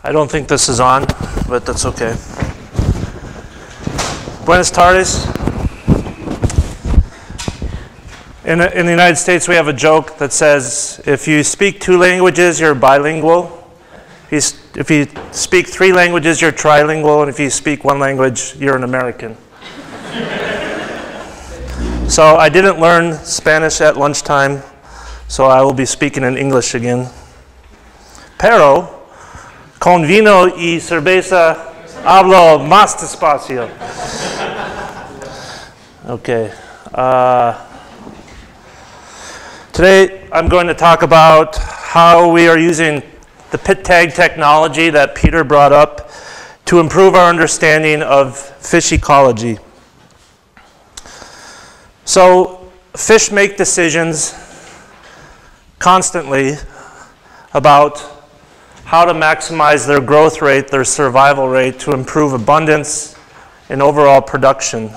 I don't think this is on, but that's okay. Buenas tardes. In the United States, we have a joke that says, if you speak 2 languages, you're bilingual. If you speak 3 languages, you're trilingual. And if you speak 1 language, you're an American. So I didn't learn Spanish at lunchtime, so I will be speaking in English again. Pero, con vino y cerveza, hablo más despacio. Okay. Today, I'm going to talk about how we are using the pit tag technology that Peter brought up to improve our understanding of fish ecology. So, fish make decisions constantly about how to maximize their growth rate, their survival rate, to improve abundance and overall production.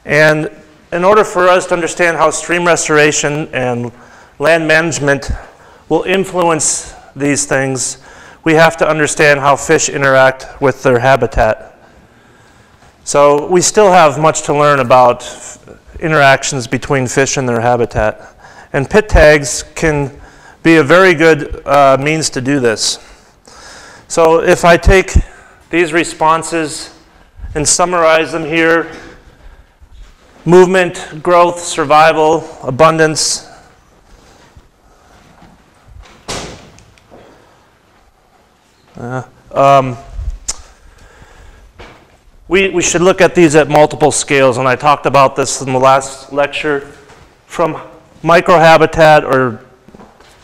And in order for us to understand how stream restoration and land management will influence these things, we have to understand how fish interact with their habitat. So we still have much to learn about interactions between fish and their habitat. And pit tags can be a very good means to do this. So if I take these responses and summarize them here: movement, growth, survival, abundance. We should look at these at multiple scales, and I talked about this in the last lecture, from microhabitat or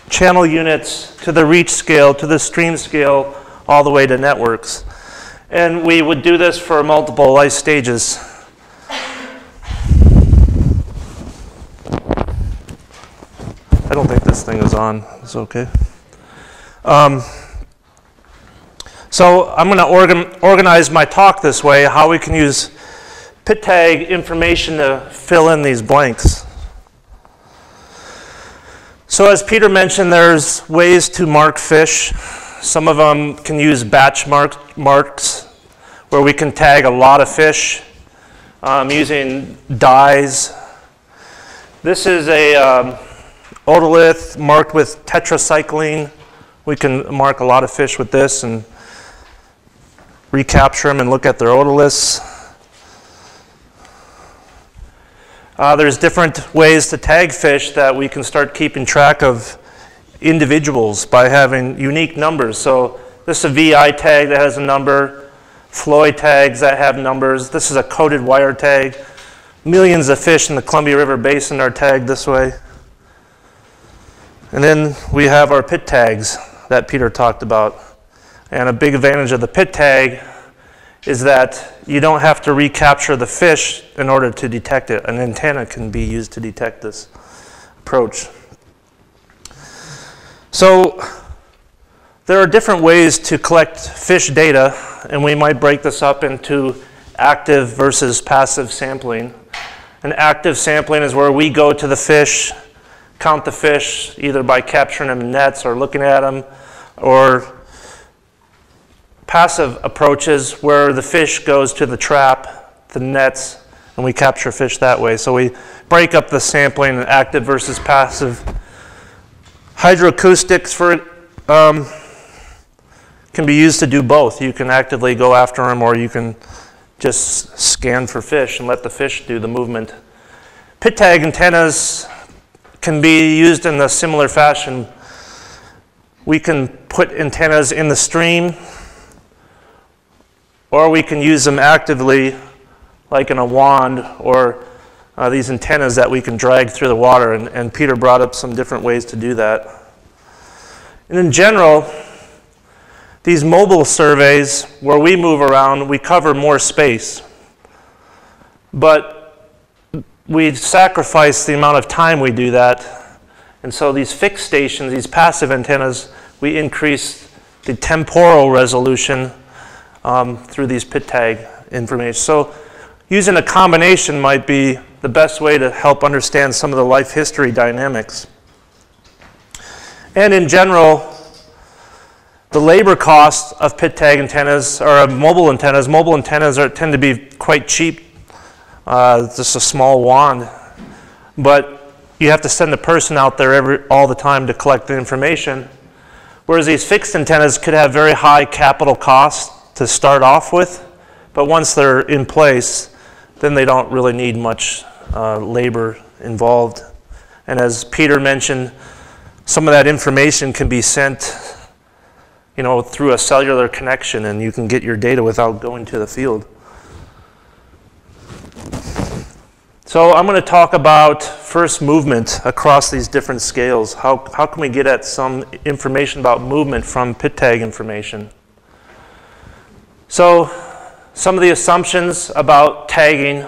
channel units to the reach scale, to the stream scale, all the way to networks. And we would do this for multiple life stages. I don't think this thing is on. It's okay. So I'm going to organize my talk this way, how we can use pit tag information to fill in these blanks. So as Peter mentioned, there's ways to mark fish. Some of them can use batch marks, where we can tag a lot of fish using dyes. This is a otolith marked with tetracycline. We can mark a lot of fish with this and recapture them and look at their otoliths. There's different ways to tag fish that we can start keeping track of individuals by having unique numbers. So this is a VI tag that has a number, Floyd tags that have numbers. This is a coded wire tag. Millions of fish in the Columbia River Basin are tagged this way. And then we have our pit tags that Peter talked about. And a big advantage of the pit tag is that you don't have to recapture the fish in order to detect it. An antenna can be used to detect this approach. So there are different ways to collect fish data, and we might break this up into active versus passive sampling. And active sampling is where we go to the fish, count the fish, either by capturing them in nets or looking at them, or passive approaches where the fish goes to the trap, the nets, and we capture fish that way. So we break up the sampling in active versus passive. Hydroacoustics can be used to do both. You can actively go after them, or you can just scan for fish and let the fish do the movement. Pit tag antennas can be used in a similar fashion. We can put antennas in the stream, or we can use them actively, like in a wand, or these antennas that we can drag through the water. And Peter brought up some different ways to do that. And in general, these mobile surveys, where we move around, we cover more space. But we sacrifice the amount of time we do that. And so these fixed stations, these passive antennas, we increase the temporal resolution through these pit tag information. So using a combination might be the best way to help understand some of the life history dynamics. And in general, The labor cost of pit tag antennas, or mobile antennas tend to be quite cheap. Just a small wand. But you have to send a person out there all the time to collect the information. Whereas these fixed antennas could have very high capital costs to start off with. But once they're in place, then they don't really need much labor involved. And as Peter mentioned, some of that information can be sent, through a cellular connection, and you can get your data without going to the field. So I'm going to talk about first movement across these different scales. How can we get at some information about movement from pit tag information? So some of the assumptions about tagging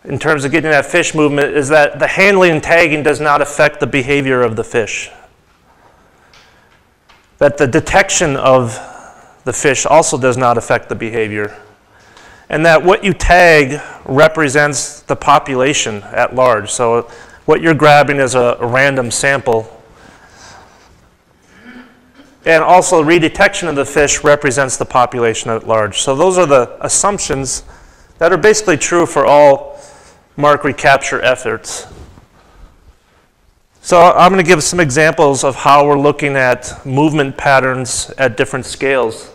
in terms of getting that fish movement is that the handling and tagging does not affect the behavior of the fish. That the detection of the fish also does not affect the behavior. And that what you tag represents the population at large. So what you're grabbing is a random sample. And also redetection of the fish represents the population at large. So those are the assumptions that are basically true for all mark recapture efforts. So I'm going to give some examples of how we're looking at movement patterns at different scales.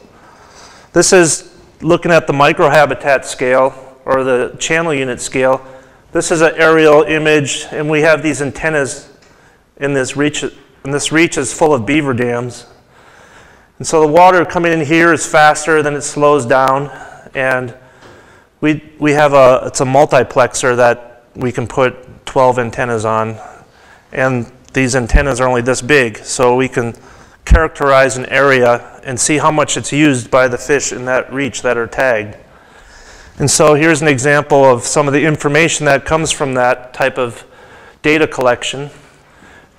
This is looking at the microhabitat scale, or the channel unit scale. This is an aerial image, and we have these antennas in this reach, and this reach is full of beaver dams. And so the water coming in here is faster, then it slows down, and we have it's a multiplexer that we can put 12 antennas on, and these antennas are only this big, so we can characterize an area and see how much it's used by the fish in that reach that are tagged. And so here's an example of some of the information that comes from that type of data collection.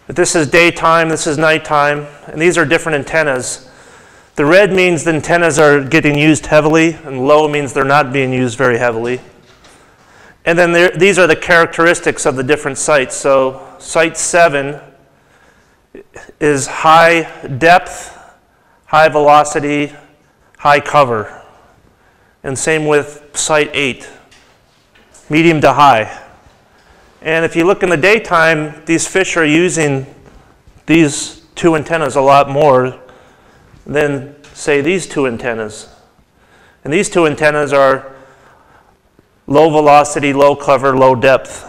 This is daytime, this is nighttime, and these are different antennas. The red means the antennas are getting used heavily, and low means they're not being used very heavily. And then these are the characteristics of the different sites. So site 7 is high depth, high velocity, high cover. And same with site 8, medium to high. And if you look in the daytime, these fish are using these two antennas a lot more than, say, these two antennas. And these two antennas are low velocity, low cover, low depth.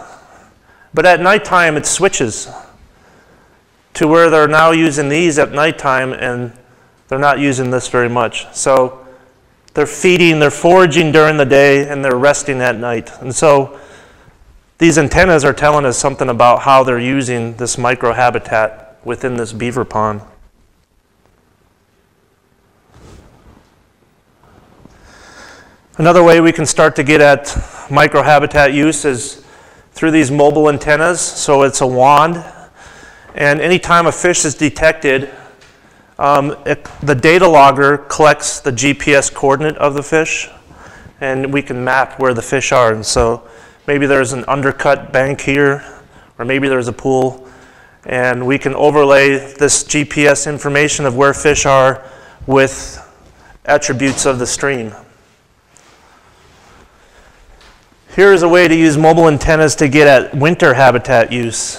But at nighttime, it switches to where they're now using these at nighttime, and they're not using this very much. So they're feeding, they're foraging during the day, and they're resting at night. And so these antennas are telling us something about how they're using this microhabitat within this beaver pond. Another way we can start to get at microhabitat use is through these mobile antennas. So it's a wand, and anytime a fish is detected, the data logger collects the GPS coordinate of the fish, and we can map where the fish are. And so maybe there's an undercut bank here, or maybe there's a pool, and we can overlay this GPS information of where fish are with attributes of the stream. Here's a way to use mobile antennas to get at winter habitat use.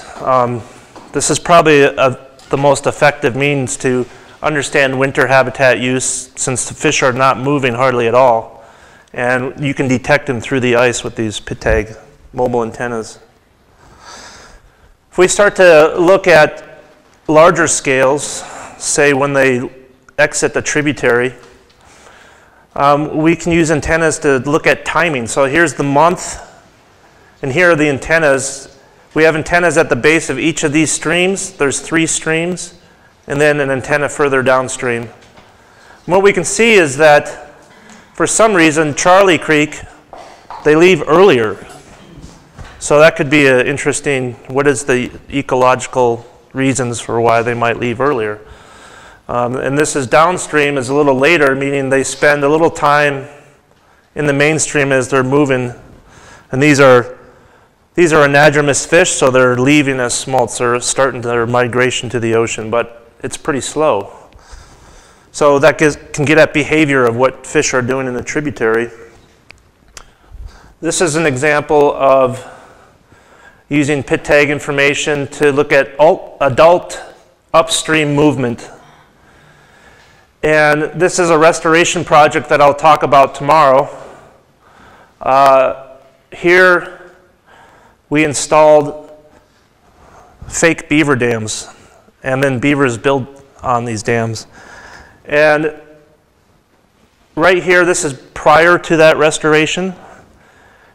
This is probably the most effective means to understand winter habitat use, since the fish are not moving hardly at all. And you can detect them through the ice with these pit tag mobile antennas. If we start to look at larger scales, say when they exit the tributary, we can use antennas to look at timing. So here's the month, and here are the antennas. We have antennas at the base of each of these streams. There's 3 streams, and then an antenna further downstream. And what we can see is that for some reason, Charlie Creek, they leave earlier. So that could be an interesting, what is the ecological reasons for why they might leave earlier? And this is downstream is a little later, meaning they spend a little time in the mainstream as they're moving. And these are anadromous fish, so they're leaving as smolts. They're starting their migration to the ocean. But it's pretty slow. So that can get at behavior of what fish are doing in the tributary. This is an example of using pit tag information to look at adult upstream movement. And this is a restoration project that I'll talk about tomorrow. Here we installed fake beaver dams, and then beavers build on these dams. And right here, this is prior to that restoration.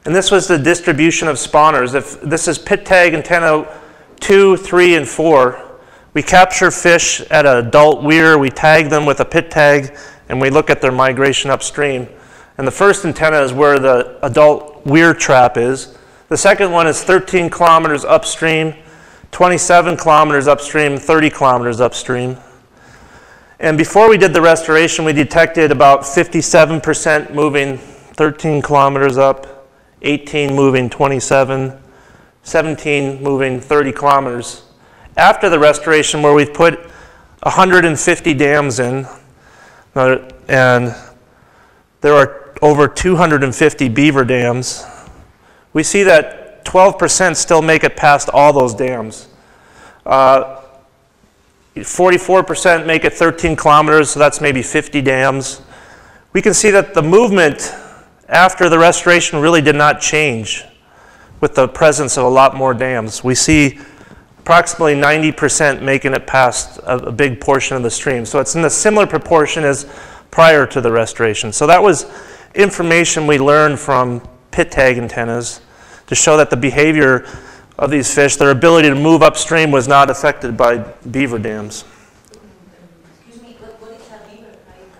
And this was the distribution of spawners. If this is pit tag antenna 2, 3, and 4, we capture fish at an adult weir, we tag them with a pit tag, and we look at their migration upstream. And the first antenna is where the adult weir trap is. The second one is 13 kilometers upstream, 27 kilometers upstream, 30 kilometers upstream. And before we did the restoration, we detected about 57% moving 13 kilometers up, 18 moving 27, 17 moving 30 kilometers. After the restoration, where we've put 150 dams in, and there are over 250 beaver dams, we see that 12% still make it past all those dams. 44% make it 13 kilometers, so that's maybe 50 dams. We can see that the movement after the restoration really did not change with the presence of a lot more dams. We see approximately 90% making it past a big portion of the stream. So it's in a similar proportion as prior to the restoration. So that was information we learned from pit tag antennas to show that the behavior of these fish, their ability to move upstream, was not affected by beaver dams. Excuse me, what is a beaver?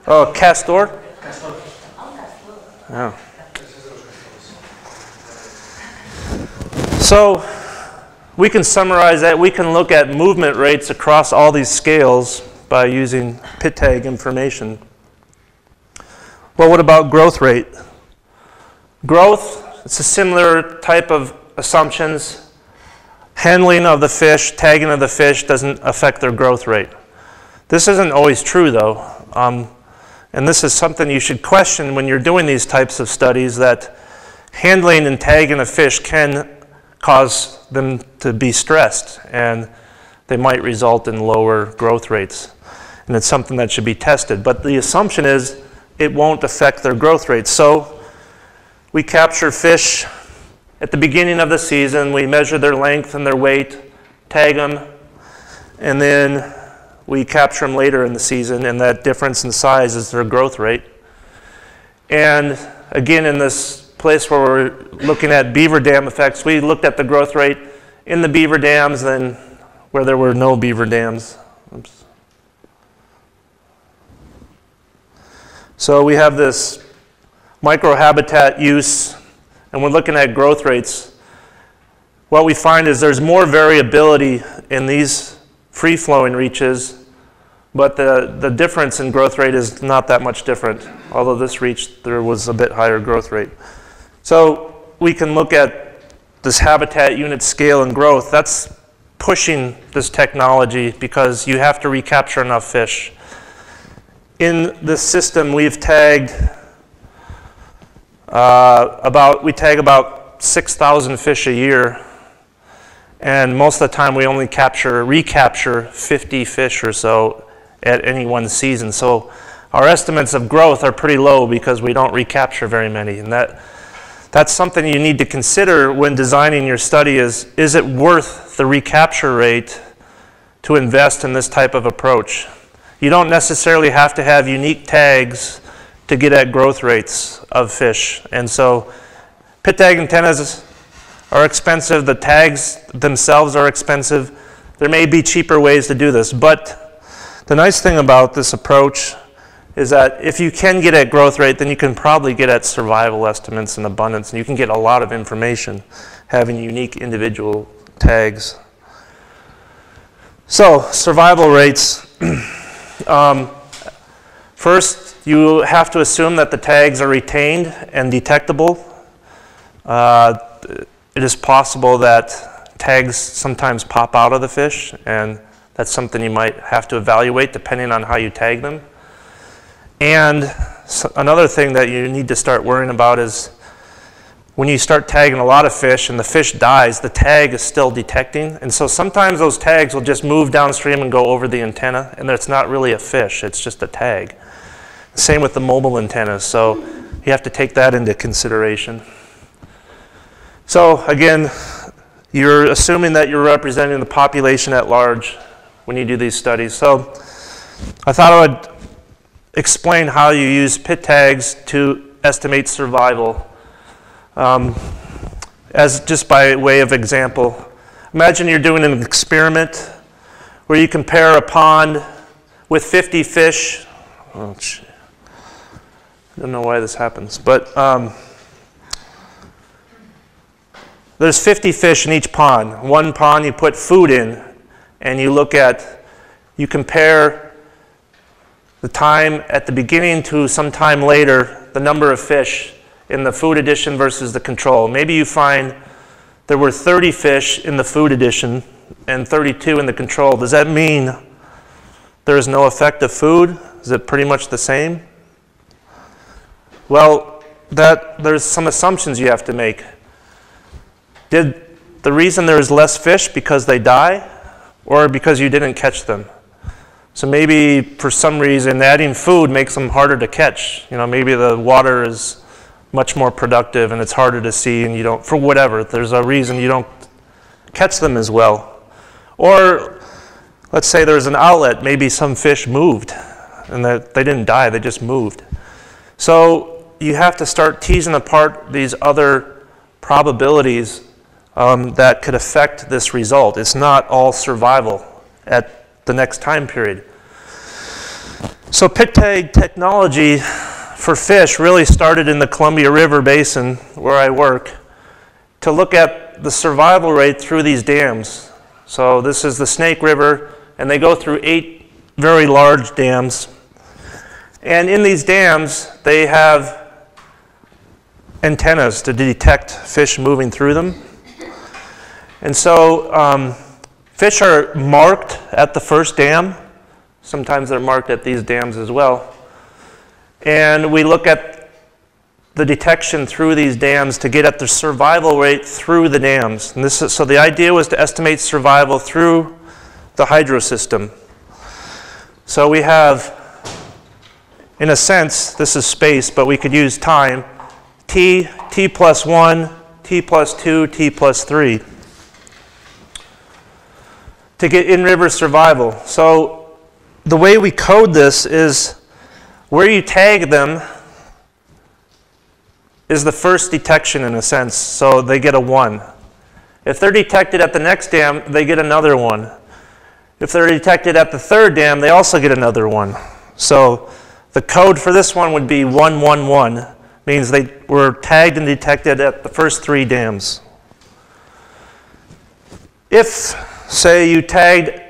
Oh, castor? Yeah. So we can summarize that. We can look at movement rates across all these scales by using pit tag information. Well, what about growth rate? Growth, it's a similar type of assumptions. Handling of the fish, tagging of the fish doesn't affect their growth rate. This isn't always true, though. And this is something you should question when you're doing these types of studies, that handling and tagging a fish can cause them to be stressed, and they might result in lower growth rates. And it's something that should be tested. But the assumption is it won't affect their growth rates. So we capture fish at the beginning of the season, we measure their length and their weight, tag them, and then we capture them later in the season, and that difference in size is their growth rate. And again, in this place where we're looking at beaver dam effects, we looked at the growth rate in the beaver dams than where there were no beaver dams. Oops. So we have this microhabitat use, and we're looking at growth rates. What we find is there's more variability in these free-flowing reaches, but the difference in growth rate is not that much different, although this reach, there was a bit higher growth rate. So we can look at this habitat unit scale and growth. That's pushing this technology because you have to recapture enough fish. In this system, we've tagged we tag about 6,000 fish a year, and most of the time we only recapture 50 fish or so at any one season. So our estimates of growth are pretty low because we don't recapture very many, and that's something you need to consider when designing your study. Is it worth the recapture rate to invest in this type of approach? You don't necessarily have to have unique tags to get at growth rates of fish. And so pit tag antennas are expensive. The tags themselves are expensive. There may be cheaper ways to do this. But the nice thing about this approach is that if you can get at growth rate, then you can probably get at survival estimates and abundance. And you can get a lot of information having unique individual tags. So survival rates. First, you have to assume that the tags are retained and detectable. It is possible that tags sometimes pop out of the fish, and That's something you might have to evaluate depending on how you tag them. And another thing that you need to start worrying about is when you start tagging a lot of fish and the fish dies, the tag is still detecting. And so sometimes those tags will just move downstream and go over the antenna, and it's not really a fish, it's just a tag. Same with the mobile antennas, so you have to take that into consideration. So again, you're assuming that you're representing the population at large when you do these studies. So I thought I would explain how you use pit tags to estimate survival. As just by way of example, imagine you're doing an experiment where you compare a pond with 50 fish. Oh, shit. I don't know why this happens, but there's 50 fish in each pond. One pond you put food in, and you compare the time at the beginning to some time later, the number of fish in the food addition versus the control. Maybe you find there were 30 fish in the food addition and 32 in the control. Does that mean there is no effect of food? Is it pretty much the same? Well, there's some assumptions you have to make. Did the reason there is less fish because they die, or because you didn't catch them? So maybe for some reason adding food makes them harder to catch. You know, maybe the water is much more productive and it's harder to see, and you don't, for whatever, there's a reason you don't catch them as well. Or let's say there's an outlet, maybe some fish moved and that they didn't die, they just moved. So you have to start teasing apart these other probabilities that could affect this result. It's not all survival at the next time period. So pit tag technology for fish really started in the Columbia River Basin, where I work, to look at the survival rate through these dams. So this is the Snake River, and they go through 8 very large dams. And in these dams, they have antennas to detect fish moving through them. And so fish are marked at the first dam. Sometimes they're marked at these dams as well. And we look at the detection through these dams to get at the survival rate through the dams. And so the idea was to estimate survival through the hydro system. So we have, in a sense, this is space, but we could use time, t plus 1, t plus 2, t plus 3, to get in-river survival. So the way we code this is where you tag them is the first detection in a sense, so they get a 1. If they're detected at the next dam, they get another 1. If they're detected at the third dam, they also get another 1. So the code for this one would be 111, means they were tagged and detected at the first 3 dams. If, say, you tagged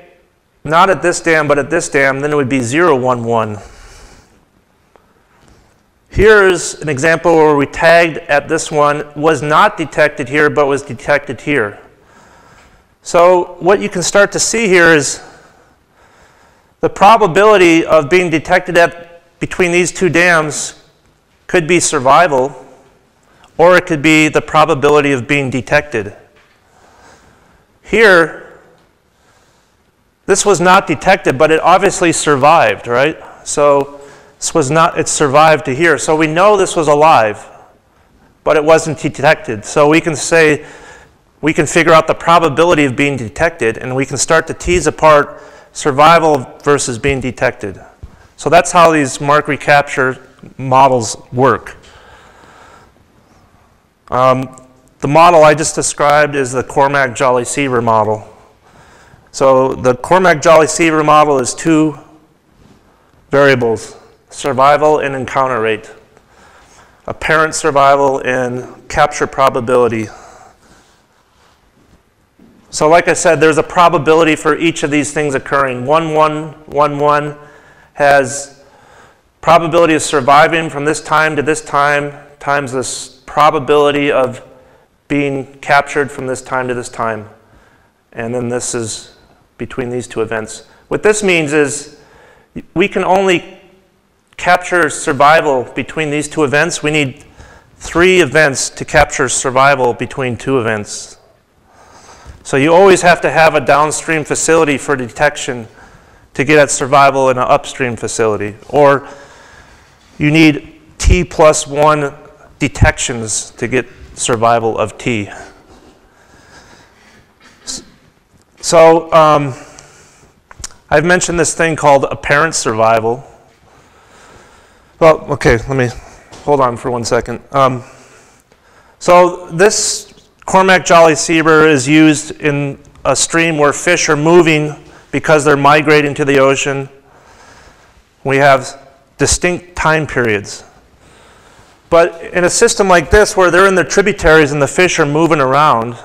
not at this dam but at this dam, then it would be 011. Here's an example where we tagged at this one, was not detected here, but was detected here. So what you can start to see here is the probability of being detected between these 2 dams could be survival, or it could be the probability of being detected. Here, this was not detected, but it obviously survived, right? So this was not, it survived to here. So we know this was alive, but it wasn't detected. So we can say, we can figure out the probability of being detected, and we can start to tease apart survival versus being detected. So that's how these mark recapture models work. The model I just described is the Cormack-Jolly-Seaver model. So the Cormack-Jolly-Seaver model is 2 variables: survival and encounter rate, apparent survival and capture probability. So like I said, there's a probability for each of these things occurring. 1111 has probability of surviving from this time to this time times this probability of being captured from this time to this time. And then this is between these two events. What this means is we can only capture survival between these two events. We need 3 events to capture survival between 2 events. So you always have to have a downstream facility for detection to get at survival in an upstream facility. Or you need T plus 1 detections to get survival of T. So I've mentioned this thing called apparent survival. Well, okay, let me hold on for 1 second. So this Cormac Jolly Seaver is used in a stream where fish are moving because they're migrating to the ocean. We have distinct time periods. But in a system like this where they're in their tributaries and the fish are moving around,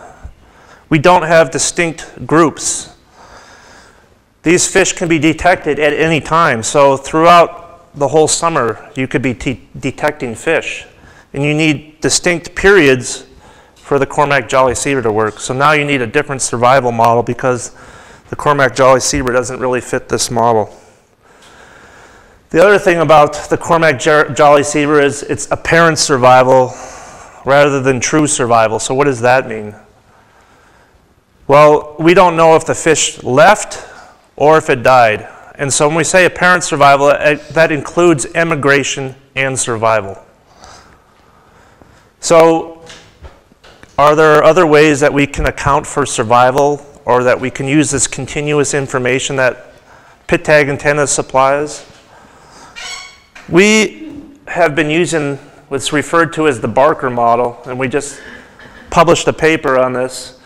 we don't have distinct groups. These fish can be detected at any time. So throughout the whole summer, you could be detecting fish. And you need distinct periods for the Cormac Jolly Seaver to work. So now you need a different survival model because the Cormac Jolly Seaver doesn't really fit this model. The other thing about the Cormac Jolly Seaver is it's apparent survival rather than true survival. So what does that mean? Well, we don't know if the fish left or if it died. And so when we say apparent survival, that includes emigration and survival. So are there other ways that we can account for survival or that we can use this continuous information that pit tag antenna supplies? We have been using what's referred to as the Barker model, and we just published a paper on this.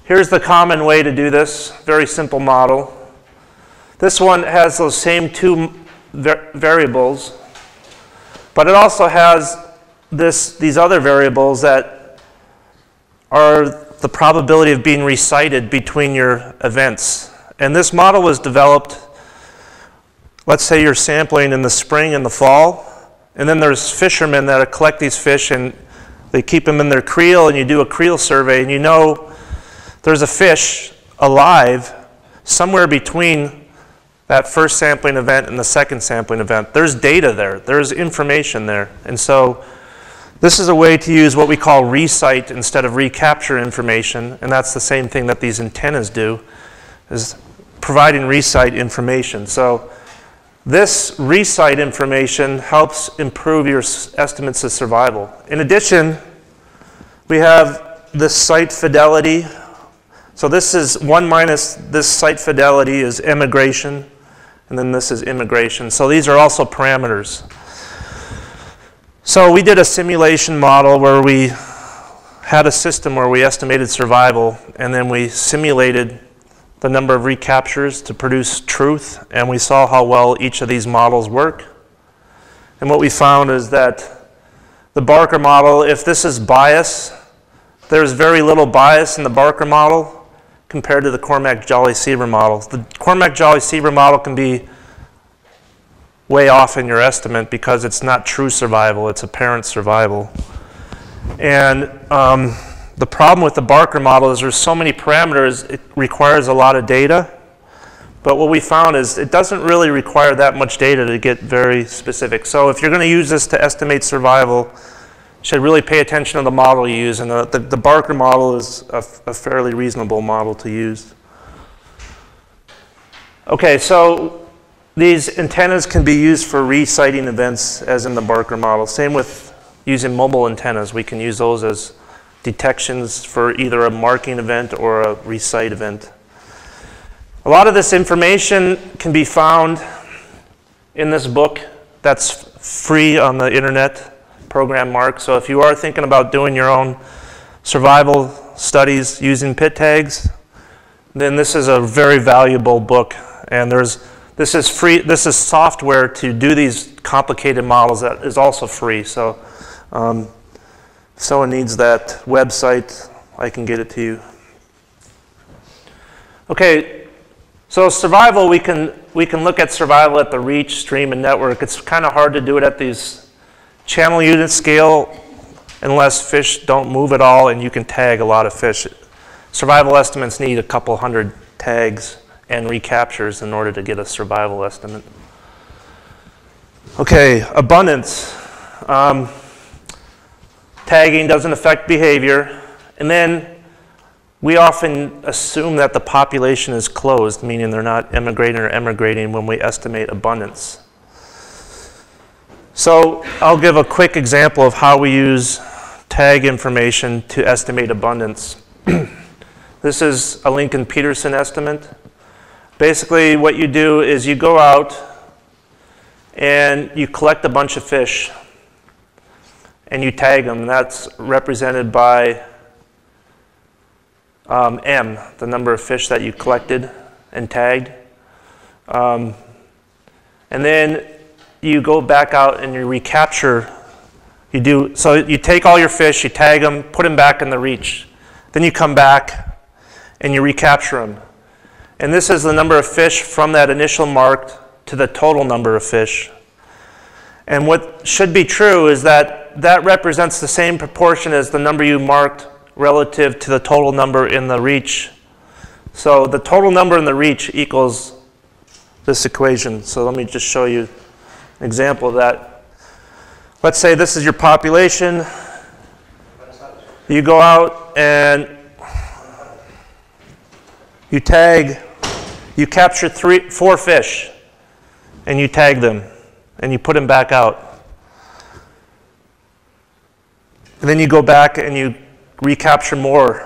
Here's the common way to do this, very simple model. This one has those same 2 variables, but it also has these other variables that are the probability of being recited between your events. And this model was developed, let's say you're sampling in the spring and the fall, and then there's fishermen that collect these fish and they keep them in their creel, and you do a creel survey, and you know there's a fish alive somewhere between that first sampling event and the second sampling event. There's data there. There's information there. And so this is a way to use what we call recite instead of recapture information, and that's the same thing that these antennas do, is providing recite information. So this recite information helps improve your estimates of survival. In addition, we have this site fidelity. So this is 1 minus this site fidelity is emigration, and then this is immigration. So these are also parameters. So we did a simulation model where we had a system where we estimated survival, and then we simulated the number of recaptures to produce truth, and we saw how well each of these models work. And what we found is that the Barker model, if this is bias, there's very little bias in the Barker model compared to the Cormac Jolly Seaver model. The Cormac Jolly Seaver model can be way off in your estimate because it's not true survival, it's apparent survival. And the problem with the Barker model is there's so many parameters, it requires a lot of data. But what we found is it doesn't really require that much data to get very specific. So if you're going to use this to estimate survival, you should really pay attention to the model you use. And the Barker model is a fairly reasonable model to use. Okay, so these antennas can be used for reciting events as in the Barker model. Same with using mobile antennas. We can use those as detections for either a marking event or a recite event. A lot of this information can be found in this book that's free on the internet, Program Mark. So if you are thinking about doing your own survival studies using pit tags, then this is a very valuable book. And this is free. This is software to do these complicated models that is also free. So if someone needs that website, I can get it to you. Okay, so survival, we can look at survival at the reach, stream, and network. It's kind of hard to do it at these channel unit scale unless fish don't move at all and you can tag a lot of fish. Survival estimates need a couple hundred tags and recaptures in order to get a survival estimate. Okay, abundance. Tagging doesn't affect behavior. And then we often assume that the population is closed, meaning they're not immigrating or emigrating when we estimate abundance. So I'll give a quick example of how we use tag information to estimate abundance. This is a Lincoln-Peterson estimate. Basically, what you do is you go out and you collect a bunch of fish and you tag them. That's represented by M, the number of fish that you collected and tagged. And then you go back out and you recapture. So you take all your fish, you tag them, put them back in the reach. Then you come back and you recapture them. And this is the number of fish from that initial mark to the total number of fish. And what should be true is that that represents the same proportion as the number you marked relative to the total number in the reach. So the total number in the reach equals this equation. So let me just show you an example of that. Let's say this is your population. You go out and you tag, you capture 4 fish and you tag them and you put them back out. And then you go back and you recapture more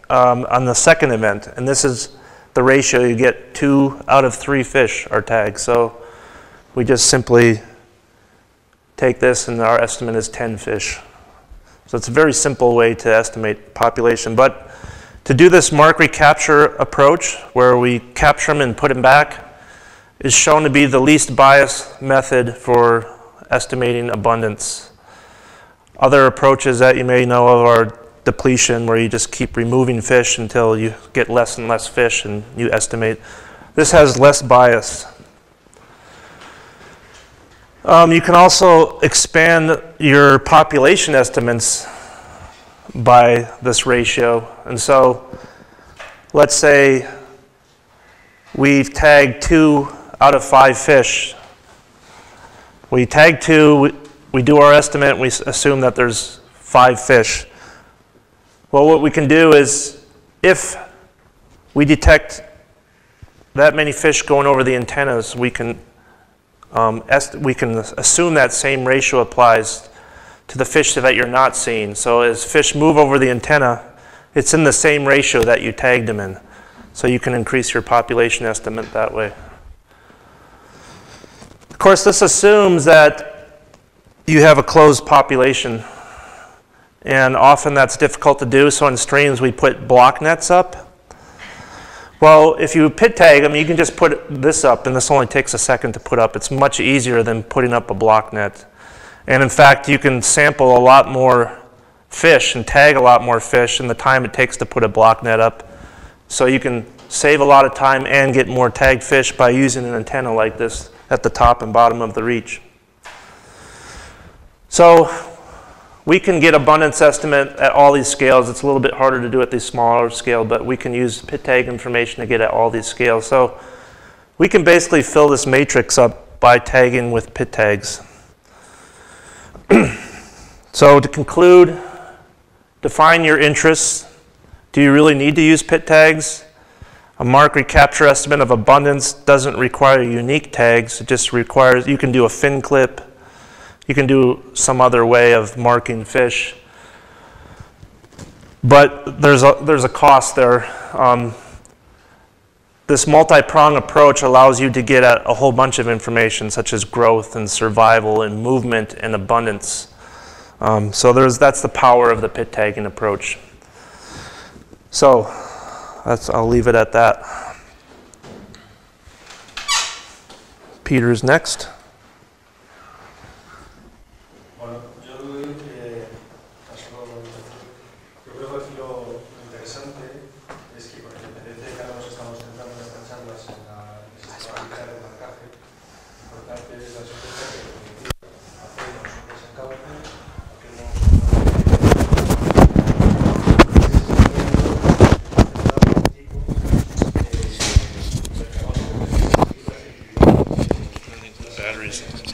on the second event. And this is the ratio. You get 2 out of 3 fish are tagged. So we just simply take this and our estimate is 10 fish. So it's a very simple way to estimate population. But to do this mark recapture approach, where we capture them and put them back, is shown to be the least biased method for estimating abundance. Other approaches that you may know of are depletion, where you just keep removing fish until you get less and less fish and you estimate. This has less bias. You can also expand your population estimates by this ratio. And so let's say we've tagged 2 out of 5 fish. We tag 2, we do our estimate, we assume that there's 5 fish. Well, what we can do is, if we detect that many fish going over the antennas, we can assume that same ratio applies to the fish that you're not seeing. So as fish move over the antenna, it's in the same ratio that you tagged them in. So you can increase your population estimate that way. Of course, this assumes that you have a closed population. And often that's difficult to do, so in streams we put block nets up. Well, if you pit tag them, you can just put this up, and this only takes a second to put up. It's much easier than putting up a block net. And in fact, you can sample a lot more fish and tag a lot more fish in the time it takes to put a block net up. So you can save a lot of time and get more tagged fish by using an antenna like this at the top and bottom of the reach. So we can get abundance estimate at all these scales. It's a little bit harder to do at the smaller scale, but we can use pit tag information to get at all these scales. So we can basically fill this matrix up by tagging with pit tags. So to conclude, define your interests. Do you really need to use pit tags? A mark recapture estimate of abundance doesn't require unique tags. It just requires, you can do a fin clip. You can do some other way of marking fish. But there's a cost there. This multi-prong approach allows you to get at a whole bunch of information, such as growth and survival and movement and abundance. So that's the power of the pit tagging approach. So I'll leave it at that. Peter's next. worries.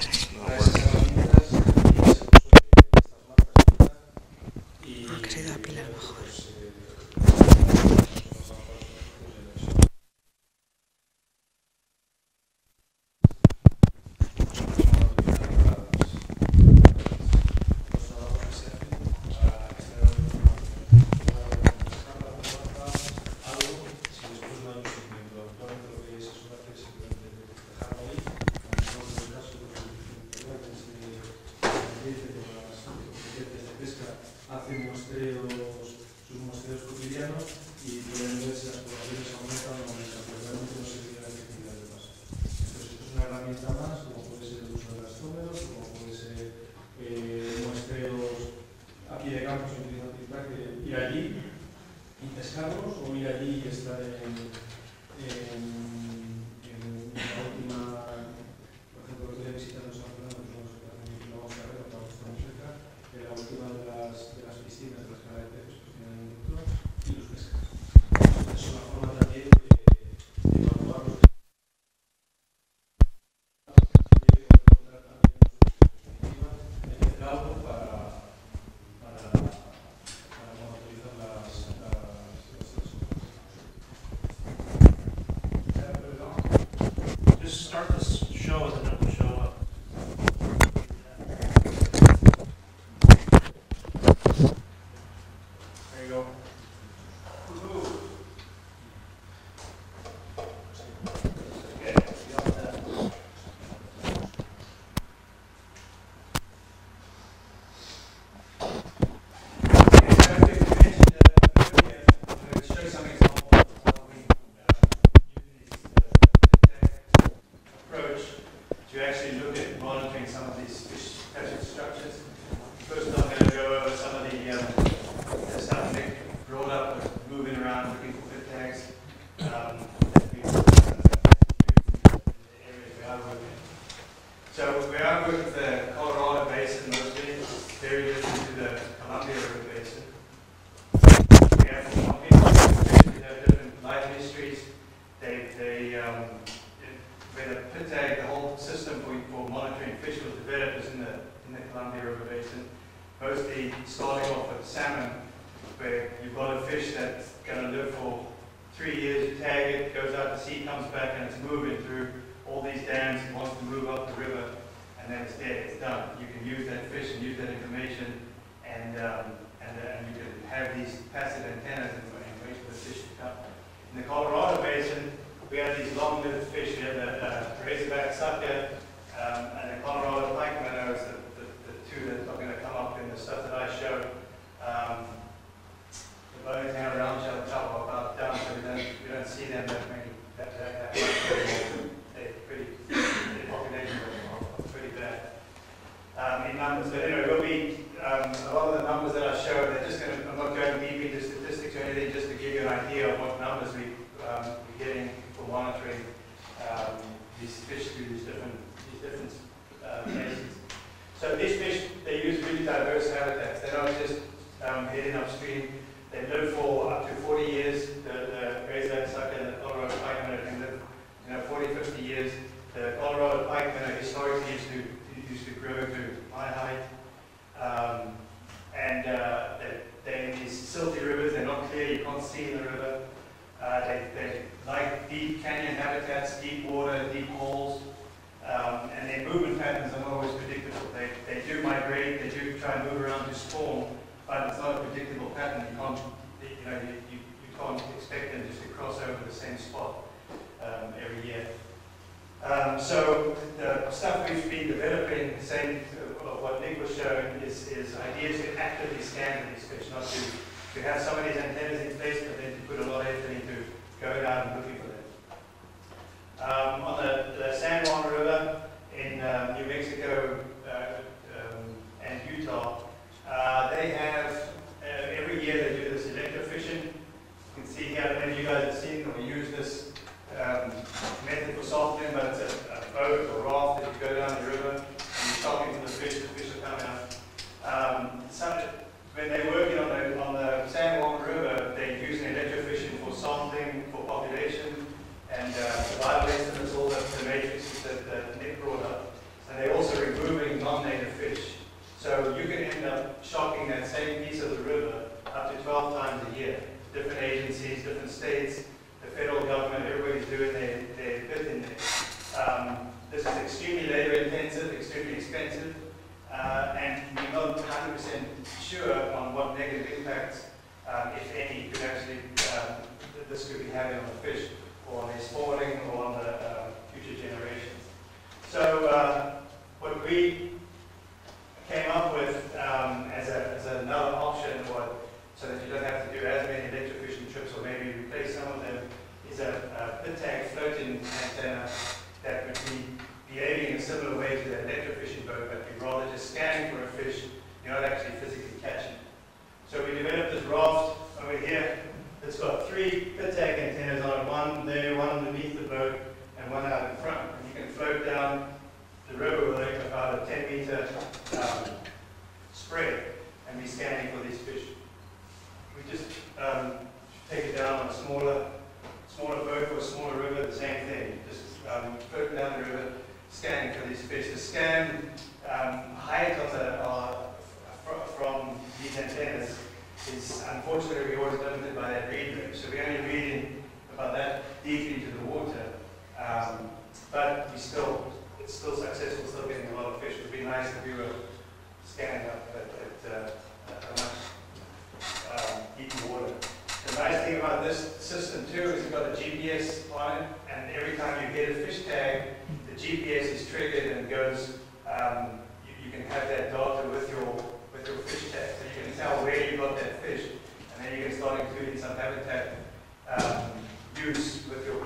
extremely labor intensive, extremely expensive, and we're not 100% sure on what negative impacts, if any, could actually this could be having on the fish, or on their spawning, or on the future generations. So what we came up with as another option, or so that you don't have to do as many electrofishing trips, or maybe replace some of them, is a pit tag floating antenna that would be behaving in a similar way to the electrofishing boat, but we'd rather just scanning for a fish, you're not actually physically catching. So we developed this raft over here. It's got 3 pit tag antennas on it, one there, one underneath the boat, and one out in front. And you can float down the river with about a 10-meter spread and be scanning for these fish. We just take it down on a smaller boat or a smaller river, the same thing. Just float down the river, scanning for these fish. The scan height from these antennas is, unfortunately, we're always limited by that read range. So we're only reading about that deep into the water, but it's still successful, still getting a lot of fish. It would be nice if we were scanning up at a much deeper water. The nice thing about this system too is it's got a GPS on it, and every time you get a fish tag, the GPS is triggered and goes. You can have that data with your fish tag, so you can tell where you got that fish, and then you can start including some habitat use with your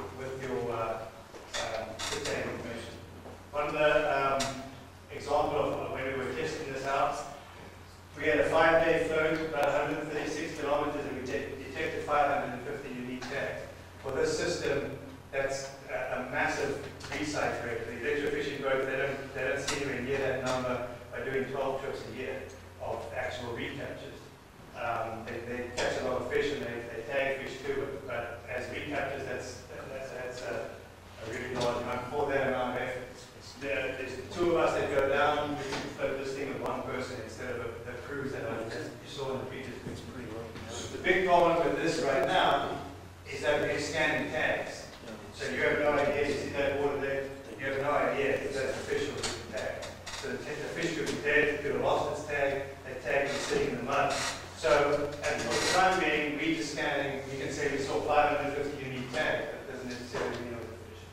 fish tag information. One example of when we were testing this out, we had a 5-day float, about 136 kilometers, and we detected 550 unique tags. For this system, that's a massive resite rate. The electrofishing boat, they don't see anywhere near that number by doing 12 trips a year of actual recaptures. They catch a lot of fish and they tag fish too, but as recaptures, that's a really large amount. For that amount of effort, there's 2 of us that go down. We can float this thing with 1 person instead of the cruise that you saw in the previous picture. The big problem with this right now is that we're scanning tags. So you have no idea, you see that water there, you have no idea if that's a fish or a tag. So the fish could be dead, it could have lost its tag, that tag is sitting in the mud. So, and for the time being, we just scanning, we can say we saw 550 unique tags, that doesn't necessarily mean it was a fish.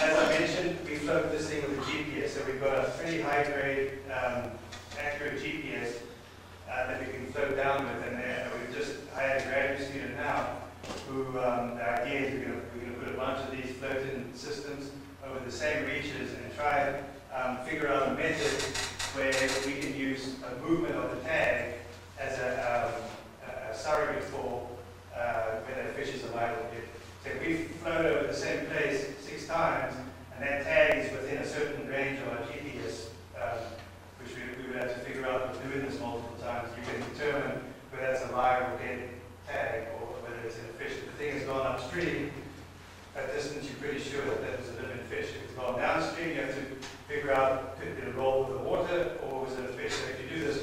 As I mentioned, we float this thing with a GPS, so we've got a pretty high-grade, accurate GPS that we can float down with, and we've just hired a graduate student now who, the idea is we're going to put a bunch of these floating systems over the same reaches and try and figure out a method where we can use a movement of the tag as a surrogate for whether a fish is alive or dead. So if we float over the same place 6 times, and that tag is within a certain range of our GPS, which we would have to figure out, we're doing this multiple times, you can determine whether it's a live or dead tag, or whether it's in a fish. If the thing has gone upstream, at distance you're pretty sure that that was a living fish. If it's gone downstream, you have to figure out, could it roll with the water, or was it a fish? So if you do this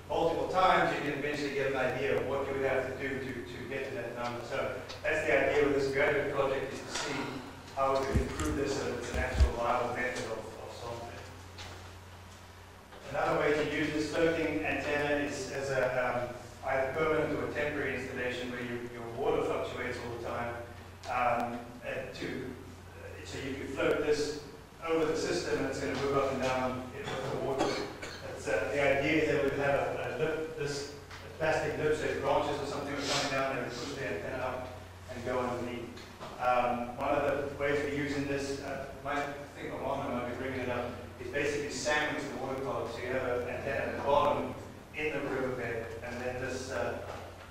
multiple times, you can eventually get an idea of what you would have to do to get to that number. So that's the idea with this graduate project, is to see how we can improve this so that it's an actual viable method of solving it. Another way to use this floating antenna is as a either permanent or a temporary installation where your water fluctuates all the time. So you can float this over the system and it's going to move up and down with the water. The idea is that we would have a lip, this plastic lip, so branches or something would come down and push the antenna up and go underneath. One of the ways we're using this, I think Alana might be bringing it up, is basically sandwich the water column. So you have an antenna at the bottom in the riverbed, and then this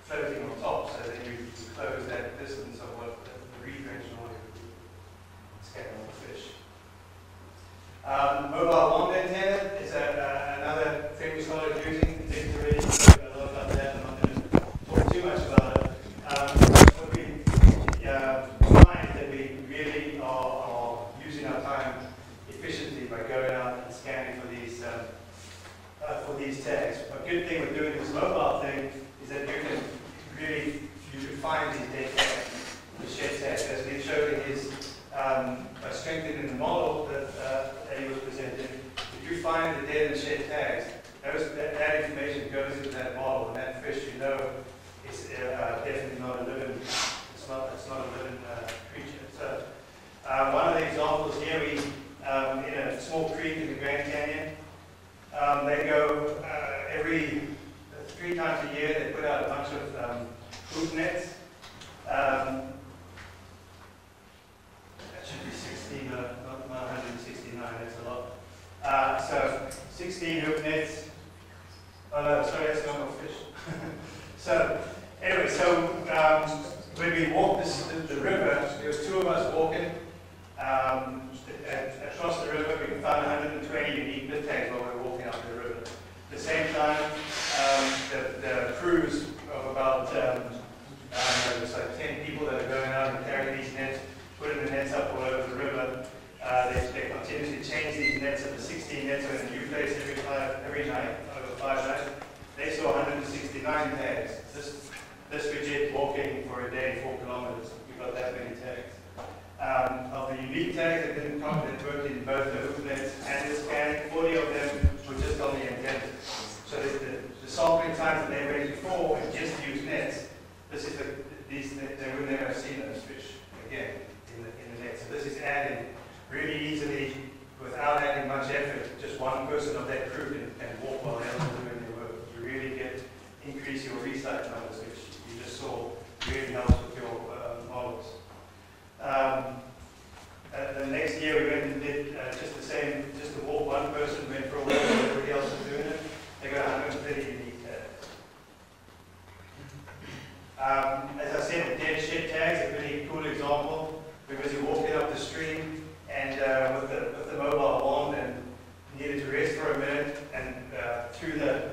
floating on top, so that you close that distance of what the reed range normally would be. Scattering all the fish. Mobile wand antenna is another thing we started using. It's already spoken a lot about that. I'm not going to talk too much about it. What we find that we really are using our time efficiently by going out and scanning for these tags. A good thing with doing this mobile thing is that you can find these dead tags, the shed tags. As we showed in his by strengthening the model that he was presenting, if you find the dead and shed tags, that information goes into that model, and that fish, you know, is definitely not a living. It's not a living creature. So one of the examples here, we in a small creek in the Grand Canyon, they go every 3 times a year. They put out a bunch of hoop nets. That should be 16, not 169. That's a lot. So 16 hoop nets. Oh no, sorry, that's not a fish. So anyway, so when we walked the river, there was 2 of us walking across the river. We found 120 unique bit tags while we were walking up the river. At the same time, the crews of about there's like 10 people that are going out and carrying these nets, putting the nets up all over the river. They continuously change these nets up to 16 nets in a new place every night, over 5 nights. They saw 169 tags. This budget walking for a day, 4 kilometers. We got that many tags. Of the unique tags that didn't come, that worked in both the hoop nets and the scanning, 40 of them were just on the antenna. So the sampling times that they went before and just used nets, this is they would never have seen those fish again in the net. So this is adding really easily, without adding much effort. Just one person of that crew can walk while the others are doing their work. You really increase your resight numbers, which you just saw really helps with your models. The next year we went and did just the same, just to walk. One person went for a walk, everybody else was doing it. They got 130 unique tags. As I said, the dead shed tags are a really cool example, because you're walking up the stream and with the mobile wand and needed to rest for a minute, and through the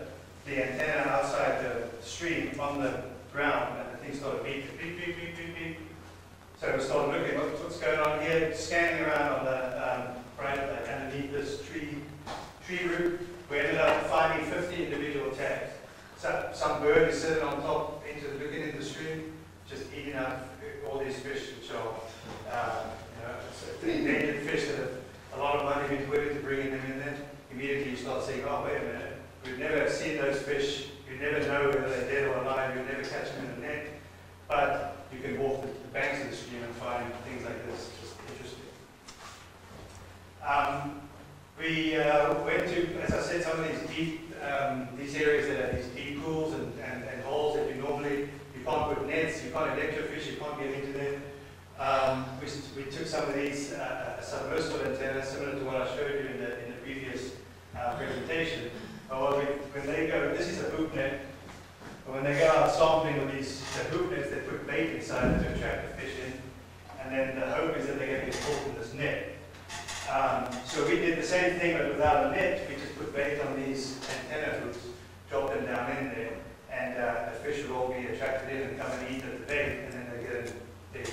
antenna outside the stream on the ground, and the thing started beeping, beep, beep, beep, beep, beep. So we started looking at what's going on here, scanning around on the right underneath this tree root. We ended up finding 50 individual tags. So some bird is sitting on top, looking into the stream, just eating up all these fish, which are endangered fish that have a lot of money been put into bringing them in there. Immediately you start saying, oh, wait a minute, we've never seen those fish. You never know whether they're dead or alive. You never catch them in the net. But you can walk the banks of the stream and find things like this. Just interesting. We went to, as I said, some of these deep, these areas that are these deep pools and holes that you can't put nets, you can't electrofish, you can't get into them. We took some of these submersible antennas, similar to what I showed you in the previous presentation. When they go, this is a hoop net. When they go out sampling with these hoop nets, they put bait inside to attract the fish in, and then the hope is that they're going to get caught in this net. So we did the same thing, but without a net. We just put bait on these antenna hoops, drop them down in there, and the fish will all be attracted in and come and eat at the bait, and then they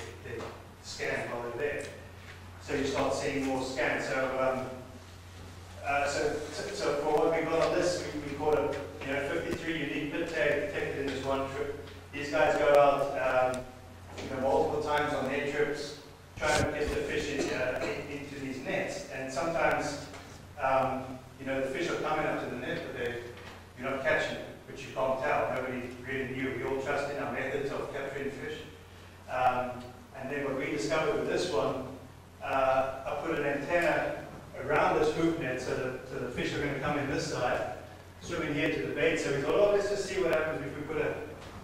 scan while they're there. So you start seeing more scans. So for what we got on this, we caught 53 unique bit tags detected in this one trip. These guys go out multiple times on their trips, trying to get the fish into these nets. And sometimes, the fish are coming up to the net, but you're not catching it, which you can't tell. Nobody really knew. We all trust in our methods of capturing fish. And then what we discovered with this one, I put an antenna around this hoop net so the fish are going to come in this side, swimming here to the bait. So we thought, oh, let's just see what happens if we put an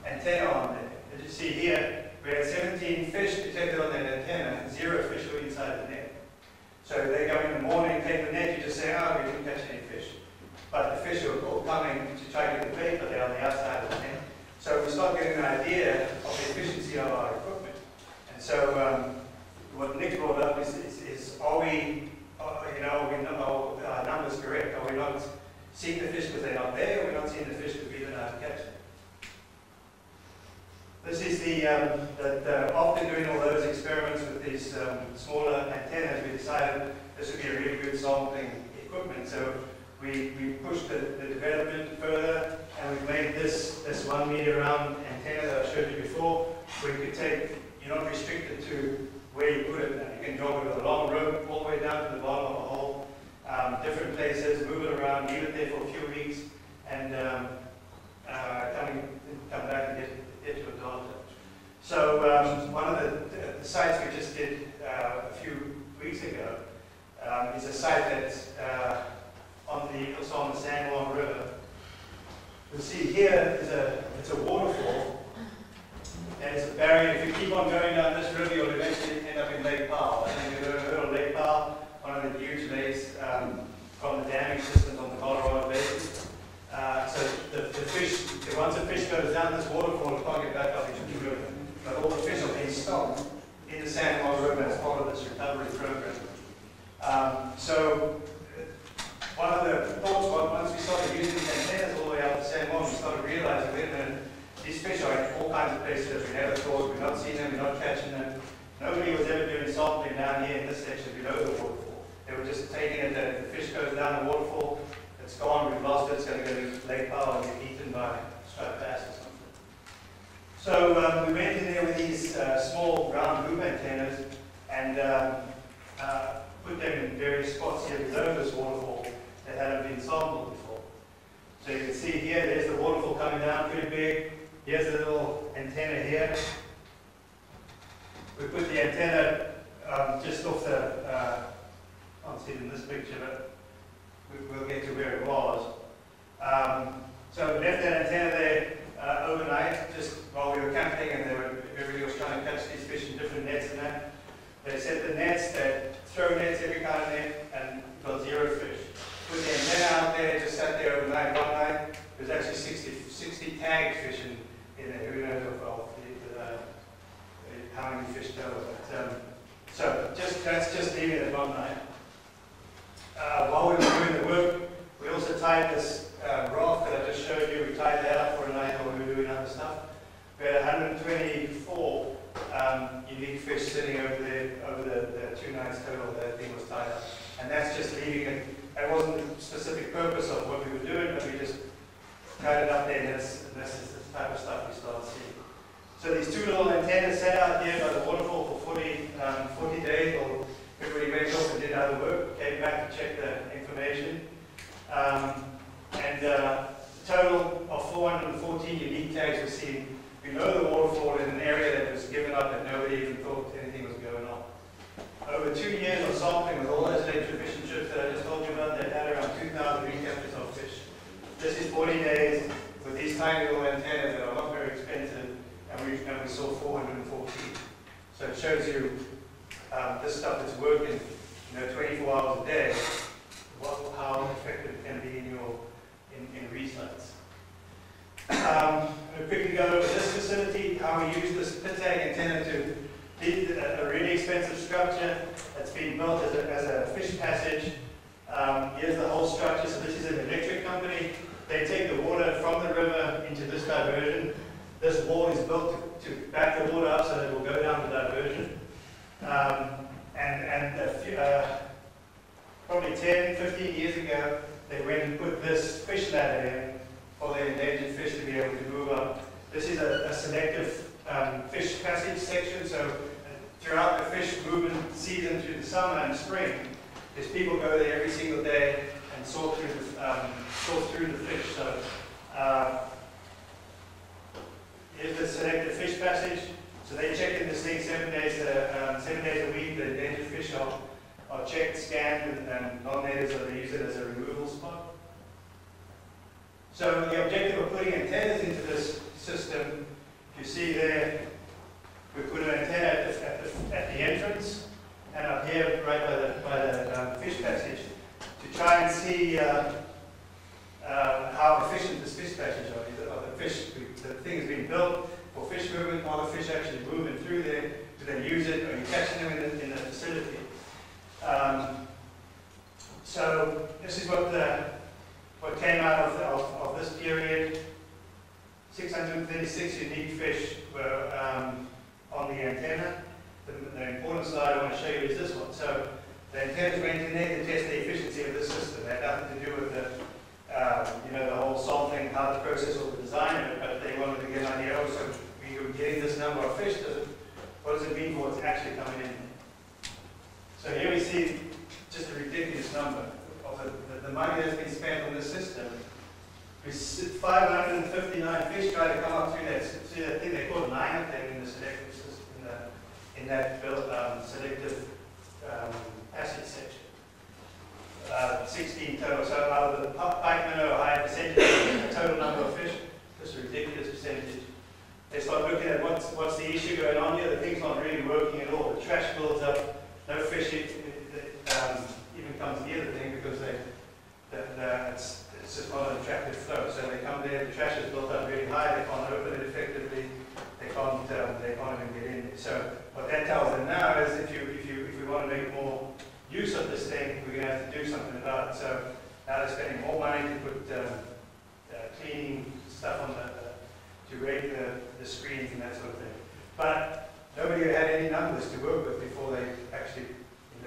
antenna on there. As you see here, we had 17 fish detected on that antenna, 0 fish were inside the net. So they go in the morning, take the net, you just say, oh, we didn't catch any fish. But the fish are all coming to try to get the bait, but they're on the outside of the net. So we start getting an idea of the efficiency of our equipment. And so what Nick brought up is are we, our numbers correct? Are we not seeing the fish because they're not there, or are we not seeing the fish because we don't know how to catch them? This is after doing all those experiments with these smaller antennas, we decided this would be a really good sampling equipment. So we pushed the development further, and we made this 1 meter round antenna that I showed you before, where you could take, you're not restricted to where you put it now. you can jog it with a long rope all the way down to the bottom of a hole, different places, move it around, leave it there for a few weeks, and come back and get your data. So one of the sites we just did a few weeks ago is a site that's also on the San Juan River. You'll see here it's a waterfall, and it's a barrier. If you keep on going down this river, you'll eventually end up in Lake Powell. And you've heard of Lake Powell, one of the huge lakes from the damming systems on the Colorado Basin. So the fish, once a fish goes down this waterfall, it can't get back up into the river. But all the fish are being stocked in the San Juan River as part of this recovery program. So one of the thoughts was, once we started using these antennas all the way out to San Juan, we started realizing, wait a minute, these fish are in all kinds of places that we never thought. We've not seen them, we're not catching them. Nobody was ever doing sampling down here in this section below the waterfall. They were just taking it that if the fish goes down the waterfall, it's gone, we've lost it, it's going to go to Lake Powell and get eaten by striped bass or something. So we went in there with these small round loop antennas and put them in various spots here below this waterfall that hadn't been sampled before. So you can see here, there's the waterfall coming down pretty big. Here's the little antenna here. We put the antenna just off the, can't see it in this picture, but we'll get to where it was. So we left that antenna there overnight, just while we were camping, and everybody was trying to catch these fish in different nets and that. They set the nets, they throw nets, every kind of net, and got 0 fish. Put the antenna out there, just sat there overnight. One night, there was actually 60 tagged fish in there. Who knows how many fish there were. So that's just leaving it one night. While we were doing the work, we also tied this raft that I just showed you. We tied that up for a night while we were doing other stuff. We had 124 unique fish sitting over there over the 2 nights total that thing was tied up. And that's just leaving it. That wasn't the specific purpose of what we were doing, but we just tied it up there, and this is the type of stuff we started seeing. So these 2 little antennas sat out here by the waterfall for 40 days, or everybody went off and did other work, came back to check the information. Total of 414 unique tags were seen below the waterfall in an area that was given up and nobody even thought anything was going on. Over 2 years of sampling with all those electrofishing trips that I just told you about, they had around 2,000 recaptures of fish. This is 40 days with these tiny little antennas that are not very expensive, and we saw 414. So it shows you this stuff is working 24 hours a day, how effective it can be in resites. We'll quickly go over this facility, how we use this pit tag antenna to lead a really expensive structure that's been built as a fish passage. Here's the whole structure. So this is an electric company. They take the water from the river into this diversion. This wall is built to back the water up so that it will go down the diversion. Probably 10, 15 years ago, they went and put this fish ladder in for the endangered fish to be able to move up. This is a selective fish passage section, so throughout the fish movement season through the summer and spring, there's people go there every single day and sort through the fish. So here's the selective fish passage. So they check in this thing 7 days a week. The endangered fish are checked, scanned, and non-natives they use it as a removal spot. So the objective of putting antennas into this system, you see there, we put an antenna at the entrance, and up here right by the fish passage, to try and see how efficient this fish passage are. The thing has been built for fish movement. Are the fish actually moving through there? Do they use it? Are you catching them in the facility? So this is what came out of this period. 636 unique fish were on the antenna. The important slide I want to show you is this one. So the antennas went in there to test the efficiency of the system. It had nothing to do with the whole sampling, how the process or the design of it, but they wanted to get an idea, so we were getting this number of fish. What does it mean for what's actually coming in? the money that's been spent on this system, 559 fish try to come up through that thing. They call it 9 of them in the selective system, in that selective passage section. 16 total. So out of the pike minnow, a high percentage, the total number of fish, just a ridiculous percentage. They start looking at what's the issue going on here. The thing's not really working at all. The trash builds up. No fish even comes near the thing because it's just not an attractive flow. So they come there. The trash is built up really high. They can't open it effectively. They can't even get in there. So what that tells them now is if we want to make more use of this thing, we're going to have to do something about it. So now they're spending more money to put cleaning stuff on to rate the screens and that sort of thing. But nobody had any numbers to work with before they actually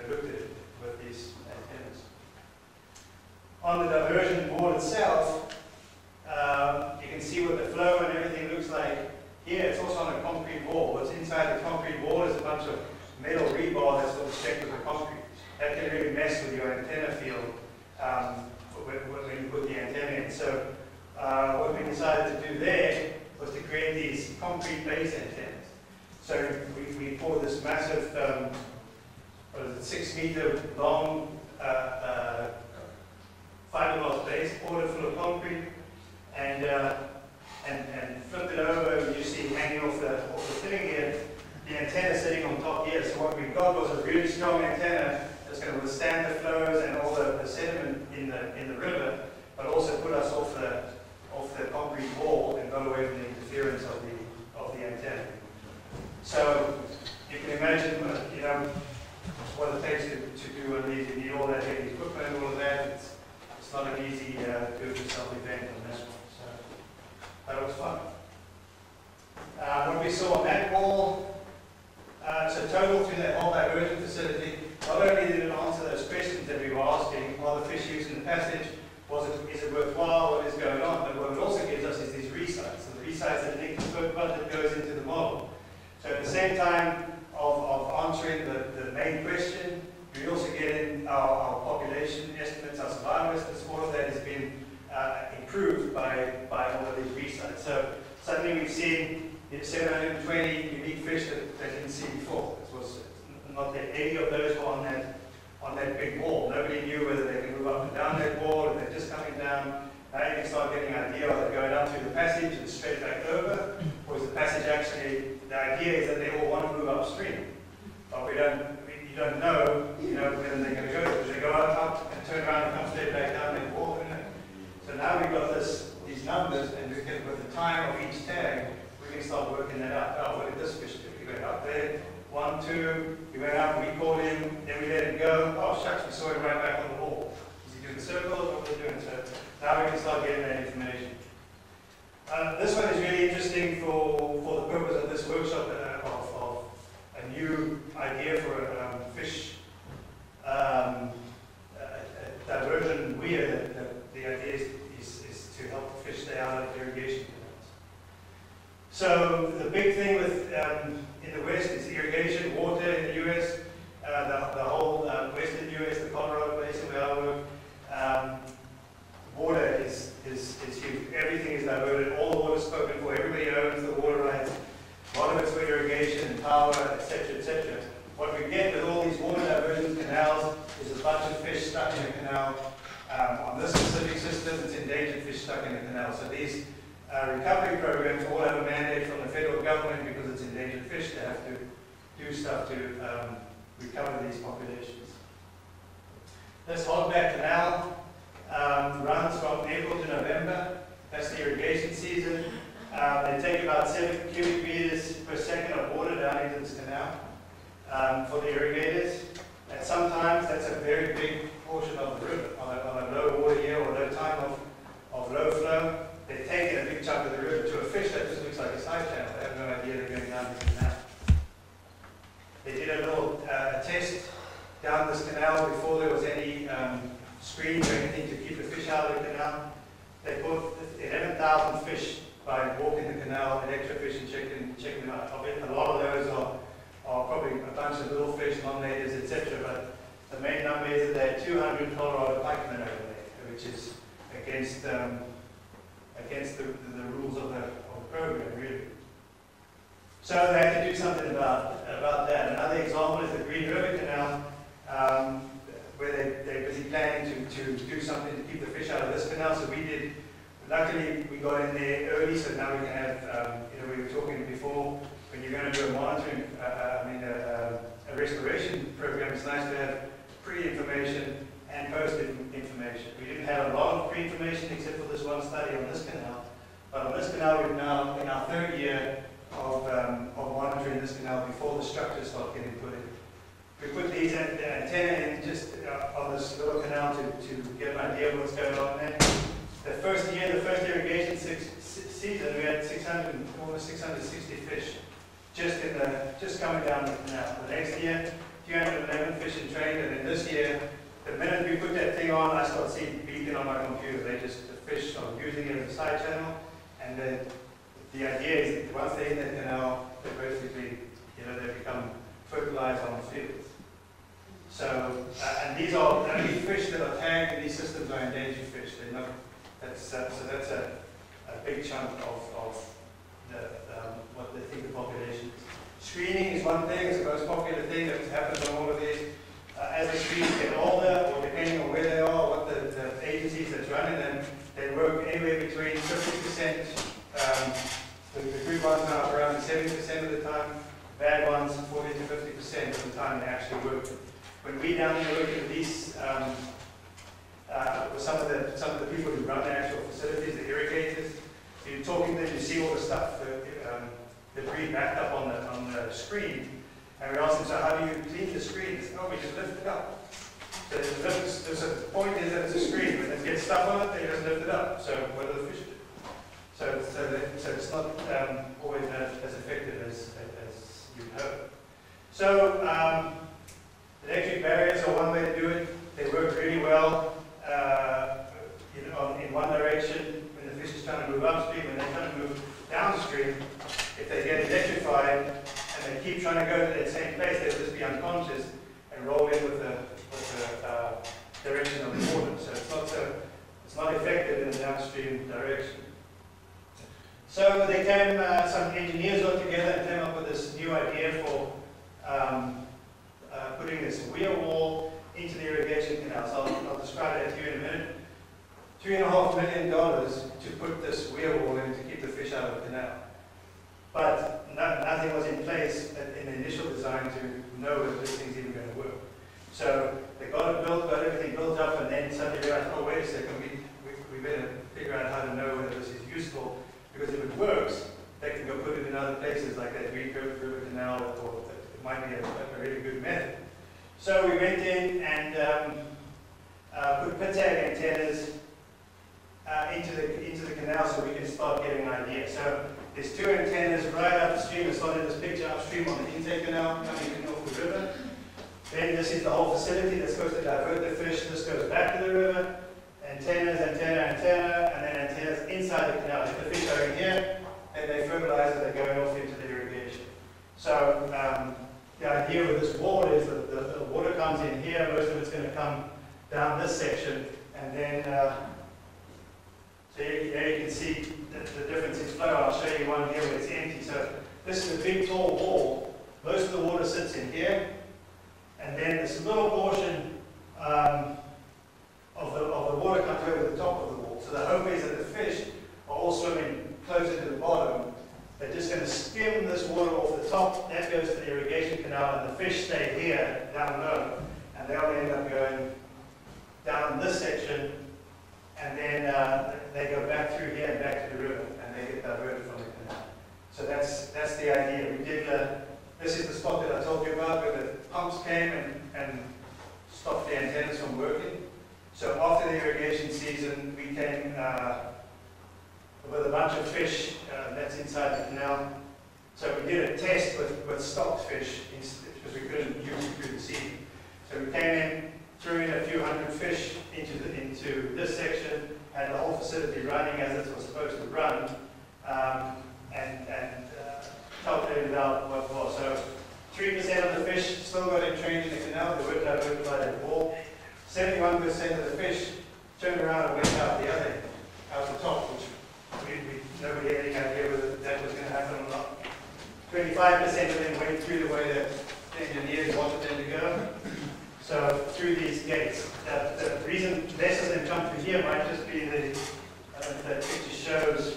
looked at it with these antennas. On the diversion board itself, you can see what the flow and everything looks like here. It's also on a concrete wall. What's inside the concrete wall is a bunch of metal rebar that's sort of stacked with the concrete. That can really mess with your antenna field when you put the antenna in. So what we decided to do there was to create these concrete base antennas. So we poured this massive, 6 meter long fiberglass base, poured it full of concrete, and flipped it over. You see hanging off the thing here, the antenna sitting on top here. So what we got was a really strong antenna that's going to withstand the flows and all the sediment in the river, but also put us off the concrete wall and got away from the interference of the antenna. So you can imagine, what it takes to do one of these. You need all that heavy equipment and all of that. It's not an easy do-it-yourself event on this one. So that was fun. What we saw on that wall, so total through that whole diversion facility, not only did it answer those questions that we were asking, are the fish using the passage, is it worthwhile, what is going on, but what it also gives us is these resites. So the resites that Nick spoke about that goes into the model. So at the same time of answering the main question, we also get in our population estimates, our survival estimates. All of that has been improved by all of these resites. So suddenly we've seen 720 unique fish that they didn't see before. It was not that 80 of those were on that big wall. Nobody knew whether they could move up and down that wall, or they're just coming down. Now you can start getting an idea of they going down through the passage and straight back over, or is the passage actually, the idea is that they all want to move upstream. But you don't know, whether they're going to go, because they go up and turn around and come straight back down that wall. So now we've got these numbers, and we can, with the time of each tag, we can start working that out. Oh, what did this fish do? He went up there, 1, 2, he went up, we called him, then we let him go. Oh shucks, we saw him right back on the wall. Is he doing circles? What are they doing? So now we can start getting that information. This one is really interesting for the purpose of this workshop of a new idea for a fish diversion weir. The idea is to help the fish stay out of irrigation canals. So the big thing with in the West is irrigation, water in the US, the whole Western US, the Colorado Basin where I work. Water is huge. Everything is diverted. All the water is spoken for. Everybody owns the water rights. A lot of it's for irrigation and power, etc., etc. What we get with all these water diversion canals is a bunch of fish stuck in a canal. On this specific system, it's endangered fish stuck in the canal. So these recovery programs all have a mandate from the federal government, because it's endangered fish, to have to do stuff to recover these populations. This hogback canal runs from April to November. That's the irrigation season. They take about 7 cubic meters per second of water down into this canal for the irrigators. And sometimes that's a very big portion of the river. On a low water year or low time of low flow, they've taken a big chunk of the river to a fish that just looks like a side channel. They have no idea they're going down this canal. They did a little test down this canal before there was any screens or anything to keep the fish out of the canal. They put 11,000 fish by walking the canal, electrofishing, checking them out. A lot of those are probably a bunch of little fish, non-natives, etc. But the main number is that they had 200 Colorado pike minnow over there. against the rules of the program, really. So they had to do something about that. Another example is the Green River Canal, where they're busy planning to do something to keep the fish out of this canal. So we did. Luckily, we got in there early, so now we can have. We were talking before, when you're going to do a monitoring, a restoration program, it's nice to have pre-information and post-information. We didn't have a lot of pre-information except for this one study on this canal. But on this canal, we're now in our third year of monitoring this canal before the structures start getting put in. We put these antennae in just on this little canal to get an idea of what's going on there. The first irrigation season, we had almost 660 fish just coming down the canal. The next year, 211 fish in train, and then this year, the minute we put that thing on, I start seeing beacon on my computer. The fish start using it as a side channel, and then the idea is that once they're in that canal, they basically, they become fertilized on the fields. So, and these are the only fish that are tagged in these systems are endangered fish. They're not. So that's a big chunk of what they think the population is. Screening is one thing. It's the most popular thing that happens on all of these. As the screens get older, or depending on where they are, what the agencies that's running them, they work anywhere between 50%. The good ones are around 70% of the time. Bad ones, 40 to 50% of the time they actually work. When we down there working with these, with some of the people who run the actual facilities, the irrigators, you're talking to them, you see all the stuff, the debris backed up on the screen, and we ask them, so how do you clean the screen? They say, oh, we just lift it up. So the point is that it's a screen. When it gets stuff on it, they just lift it up. So what do the fish do? So it's not always as effective as you'd hope. So electric barriers are one way to do it. They work really well in one direction when the fish is trying to move upstream. When they're trying to move downstream, if they get electrified and they keep trying to go to that same place, they'll just be unconscious and roll in with the direction of the water. So it's not effective in the downstream direction. So they came, some engineers got together and came up with this new idea for putting this wheel wall into the irrigation canal. So I'll describe that to you in a minute. $3.5 million to put this wheel wall in to keep the fish out of the canal. But nothing was in place in the initial design to know whether this thing's even going to work. So they got it built, got everything built up, and then suddenly realized, oh, wait a second, we better figure out how to know whether this is useful, because if it works, they can go put it in other places like that Green River Canal, or it might be a really good method. So we went in and put pit tag antennas into the canal so we can start getting an idea. So there's two antennas right upstream. It's not in this picture upstream on the intake canal coming in off the river. Then this is the whole facility that's supposed to divert the fish. This goes back to the river. Antennas, antenna, and then antennas inside the canal. If the fish are in here, then they fertilize and they're going off into the irrigation. So the idea with this wall is that the water comes in here. Most of it's going to come down this section, and then so here you can see the difference in flow. I'll show you one here where it's empty. So this is a big tall wall. Most of the water sits in here, and then this little portion of the water comes over the top of the wall. So the hope is that the fish are all swimming closer to the bottom. They're just going to skim this water off the top. That goes to the irrigation canal, and the fish stay here down low, and they'll end up going down this section, and then they go back through here and back to the river, and they get diverted from the canal. So that's the idea. We did. This is the spot that I told you about, where the pumps came and stopped the antennas from working. So after the irrigation season, we came with a bunch of fish that's inside the canal. So we did a test with stocked fish because we couldn't use it through the season. So we came in, threw in a few hundred fish into this section, had the whole facility running as it was supposed to run, and calculated out what was. So 3% of the fish still got entrained in the canal. They were diverted by that wall. 71% of the fish turned around and went out the other end. out the top, which nobody had any idea whether that was going to happen or not. 25% of them went through the way that the engineers wanted them to go. So through these gates. The reason less of them come through here might just be the, I don't know if that picture shows